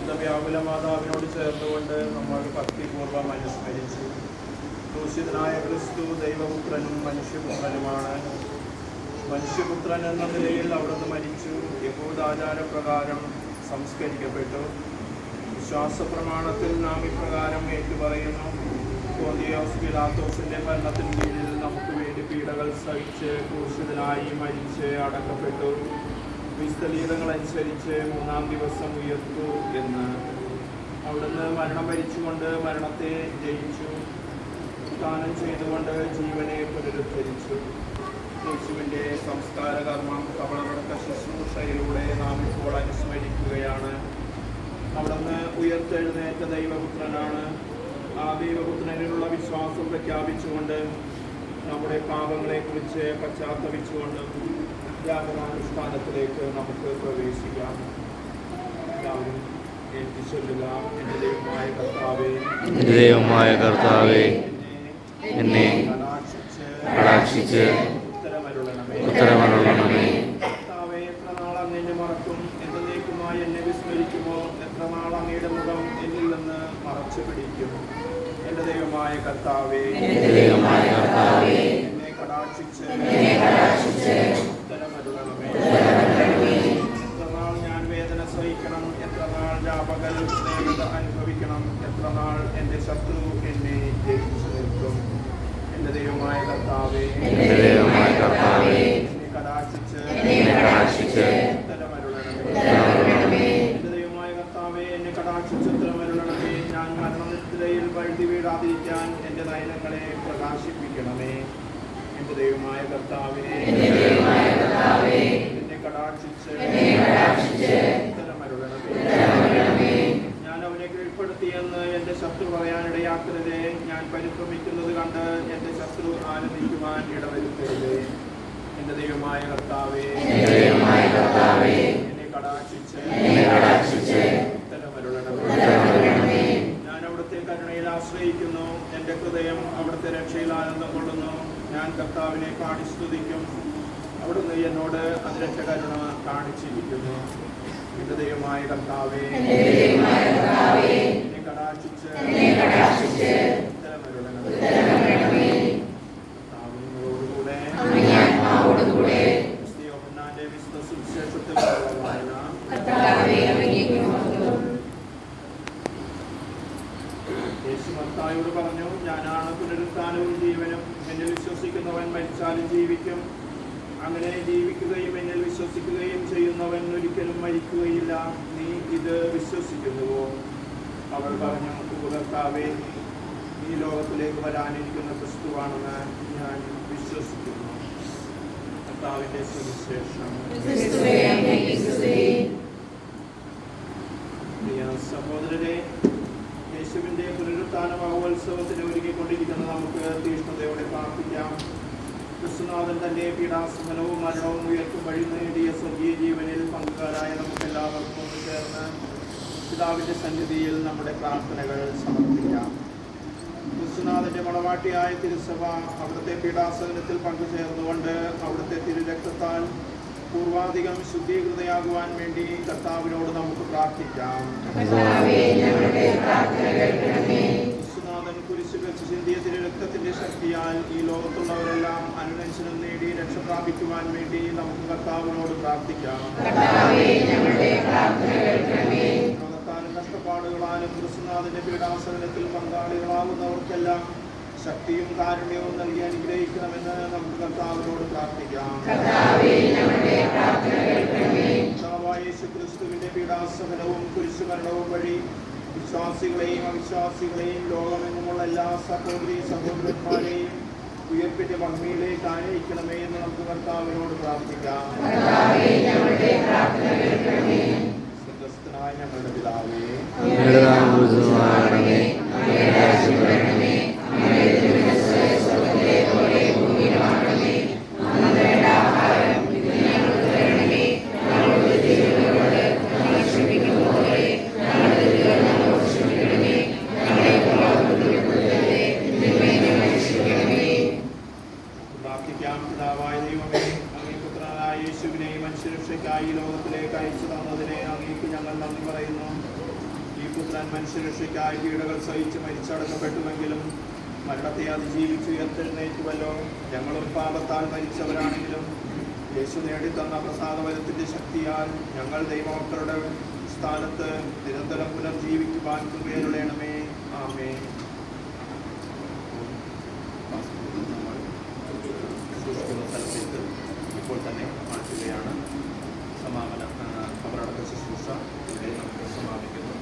പരിശുദ്ധ വ്യാകുല മാതാവിനോട് ചേർന്നുകൊണ്ട് നമ്മൾ ഭക്തിപൂർവ്വം അനുസ്മരിച്ചു. ക്രൂശിതനായ ക്രിസ്തു ദൈവപുത്രനും മനുഷ്യപുത്രനുമാണ്. മനുഷ്യപുത്രൻ എന്ന നിലയിൽ അവിടുന്ന് മരിച്ചു, യഹൂദാചാരപ്രകാരം സംസ്കരിക്കപ്പെട്ടു. വിശ്വാസപ്രമാണത്തിൽ നാം ഇപ്രകാരം ഏറ്റുപറയുന്നു: പോന്തിയോസ് പിലാത്തോസിന്റെ ഭരണത്തിന് കീഴിൽ നമുക്ക് വേണ്ടി പീഡകൾ സഹിച്ച് ക്രൂശിതനായി മരിച്ച് അടക്കപ്പെട്ടു. വിസ്തലീതങ്ങളനുസരിച്ച് മൂന്നാം ദിവസം ഉയർത്തു എന്ന്. അവിടുന്ന് മരണം ഭരിച്ചുകൊണ്ട് മരണത്തെ ജയിച്ചു. ദാനം ചെയ്തുകൊണ്ട് ജീവനെ പുനരുദ്ധരിച്ചു. യേശുവിൻ്റെ സംസ്കാര കർമ്മം കബറടക്ക ശുശ്രൂഷയിലൂടെ നാം ഇപ്പോൾ അനുസ്മരിക്കുകയാണ്. അവിടുന്ന് ഉയർത്തെഴുന്നേറ്റ ദൈവപുത്രനാണ്. ആ ദൈവപുത്രനിലുള്ള വിശ്വാസം പ്രഖ്യാപിച്ചുകൊണ്ട് നമ്മുടെ പാപങ്ങളെക്കുറിച്ച് പശ്ചാത്തപിച്ചുകൊണ്ട് യാഗാനുഷ്ഠാനത്തിലേക്ക് നമുക്ക് പ്രവേശിക്കാം. എല്ലാവരും ഏറ്റുചൊല്ലുക: എൻ്റെ ദൈവമായ കർത്താവേ, എന്നെ കടാക്ഷിച്ച് ഉത്തരമരുളണമേ. കർത്താവേ, എത്ര നാൾ അങ്ങ് മറക്കും? എന്നേക്കുമായി എന്നെ വിസ്മരിക്കുമോ? എത്ര നാൾ അങ്ങയുടെ മുഖം എന്നിൽ നിന്ന് മറച്ചു പിടിക്കും? എൻ്റെ ദൈവമായ കർത്താവേ, എന്നെ കടാക്ഷിച്ച് ഉത്തരമരുളണമേ. എത്ര നാൾ ഞാൻ വേദന സഹിക്കണം? എത്ര നാൾ രാപകൽ വേദന അനുഭവിക്കണം? എത്ര നാൾ എൻ്റെ ശത്രു എന്നെ ജയിച്ചു നിൽക്കും? എൻ്റെ ദൈവമായ കർത്താവേ, എന്നെ കടാക്ഷിച്ച് ഉത്തരമരുളണമേ. എൻ്റെ ദൈവമായ കർത്താവേ, എന്നെ കടാക്ഷിച്ച് ഉത്തരമരുളണമേ. ഞാൻ മരണനിദ്രയിൽ വഴുതി വീഴാതിരിക്കാൻ എൻ്റെ നയനങ്ങളെ പ്രകാശിപ്പിക്കണമേ. എൻ്റെ ദൈവമായ കർത്താവേ, എന്നെ കടാക്ഷിച്ച് ഉത്തരമരുളണമേ. ഞാൻ അവനെ കീഴ്പ്പെടുത്തിയെന്ന് എൻ്റെ ശത്രു പറയാനിടയാക്കരുതേ. ഞാൻ പരിശ്രമിക്കുന്നത് കണ്ട് എൻ്റെ ശത്രു ആനന്ദിക്കുവാൻ ഇടവരുത്തരുതേ. എൻ്റെ ദൈവമായ കർത്താവേ, എന്നെ കടാക്ഷിച്ച് ഉത്തരമരുളണമേ. ഞാൻ അവിടുത്തെ കരുണയിൽ ആശ്രയിക്കുന്നു. എൻ്റെ ഹൃദയം അവിടുത്തെ രക്ഷയിൽ ആനന്ദം കൊള്ളുന്നു. ഞാൻ കർത്താവിനെ പാടി സ്തുതിക്കും. അവിടുന്ന് എന്നോട് അതിരക്ഷ കരുണ കാണിച്ചിരിക്കുന്നു. എൻ്റെ ദൈവമായ കർത്താവേ, എന്നെ കടാക്ഷിച്ച് ഉത്തരമരുളണമേ. കർത്താവിനോടുകൂടെ യോഹന്നാന്റെ വിശുദ്ധ സുവിശേഷത്തിൽ വായന. യേശു മത്തായിയോട് പറഞ്ഞു: ഞാനാണ് പുനരുത്ഥാനവും ജീവനും. എന്നിൽ വിശ്വസിക്കുന്നവൻ മരിച്ചാലും ജീവിക്കും. അങ്ങനെ ജീവിക്കുകയും എന്നിൽ വിശ്വസിക്കുകയും ചെയ്യുന്നവൻ ഒരിക്കലും മരിക്കുകയില്ല. നീ ഇത് വിശ്വസിക്കുന്നുവോ? അവൾ പറഞ്ഞു: കർത്താവേ, ഈ ലോകത്തിലേക്ക് വരാനിരിക്കുന്ന ക്രിസ്തുവാണെന്ന് ഞാൻ വിശ്വസിക്കുന്നു. കർത്താവിന്റെ സുവിശേഷം. പ്രിയ സഹോദരരെ, യേശുവിന്റെ പുനരുത്ഥാന മഹോത്സവത്തിന് ഒരുക്കിക്കൊണ്ടിരിക്കുന്ന നമുക്ക് തീഷ്ണതയോടെ പ്രാർത്ഥിക്കാം. ക്രിസ്തുനാഥൻ തന്റെ പീഡാസഹനവും മരണവും ഉയർത്തും വഴി നേടിയ സ്വർഗീയ ജീവനിൽ പങ്കുകാരായ നമുക്കെല്ലാവർക്കും ഒന്ന് ചേർന്ന് പിതാവിന്റെ സന്നിധിയിൽ നമ്മുടെ പ്രാർത്ഥനകൾ സമർപ്പിക്കാം. ക്രിസ്തുനാഥന്റെ മണവാട്ടിയായ തിരുസഭ അവിടുത്തെ പീഡാസഹനത്തിൽ പങ്കുചേർന്നുകൊണ്ട് അവിടുത്തെ തിരുരക്തത്താൽ പൂർവാധികം ശുദ്ധീകൃതയാകുവാൻ വേണ്ടി കർത്താവിനോട് നമുക്ക് പ്രാർത്ഥിക്കാം. ക്രിസ്തുനാഥൻ കുരിശിൽ വെച്ച് ചിന്തിയ തിരുരക്തത്തിന്റെ ശക്തിയാൽ ഈ ലോകത്തുള്ളവരെല്ലാം അനുരഞ്ജനം നേടി രക്ഷ പ്രാപിക്കുവാൻ വേണ്ടി നമുക്ക് കർത്താവിനോട് പ്രാർത്ഥിക്കാം. ലോകത്താലും കഷ്ടപ്പാടുകളാലും ക്രിസ്തുനാഥന്റെ പീഡാസഹനത്തിൽ പങ്കാളികളാകുന്നവർക്കെല്ലാം ശക്തിയും കാരുണ്യവും നൽകി അനുഗ്രഹിക്കണമെന്ന് നമുക്ക് കർത്താവിനോട് പ്രാർത്ഥിക്കാം. കർത്താവായ യേശുക്രിസ്തുവിന്റെ പീഡാസഹനവും കുരിശുമരണവും വഴി വിശ്വാസികളെയും അവിശ്വാസികളെയും ലോകമെങ്ങുമുള്ള എല്ലാ സഹോദരി സഹോദരന്മാരെയും ഉയർപ്പിന്റെ ഭംഗിയിലേക്ക് ആനയിക്കണമേ എന്ന് നമുക്ക് കർത്താവിനോട് പ്രാർത്ഥിക്കാം. സ്വർഗ്ഗസ്ഥനായ ഞങ്ങളുടെ പിതാവേ, പിതാവായ ദൈവമേ, അങ്ങേ പുത്രനായ യേശുവിനെ മനുഷ്യരക്ഷയ്ക്കായി ലോകത്തിലേക്ക് അയച്ചു തന്നതിനെ അങ്ങേക്ക് ഞങ്ങൾ നന്ദി പറയുന്നു. പുത്രൻ മനുഷ്യരക്ഷയ്ക്കായി പീഡകൾ സഹിച്ച് മരിച്ചടക്കപ്പെട്ടുവെങ്കിലും മരണത്തെ അതിജീവിച്ച് ഉയർത്തെഴുന്നേറ്റുവല്ലോ. ഞങ്ങളും പാപത്താൽ മരിച്ചവരാണെങ്കിലും യേശു നേടിത്തന്ന പ്രസാദവരത്തിൻ്റെ ശക്തിയാൽ ഞങ്ങൾ ദൈവമക്കളുടെ സ്ഥാനത്ത് നിരന്തരം പുനർജീവിക്കുവാൻ കൃപയരുളേണമേ. ആമേൻ. നമ്മൾ സൂക്ഷിക്കുന്ന സ്ഥലത്തേക്ക് ഇപ്പോൾ തന്നെ മാറ്റുകയാണ്. സമാപന ഖബറടക്ക ശുശ്രൂഷ ഇവിടെ നമുക്ക് സമാപിക്കുന്നു.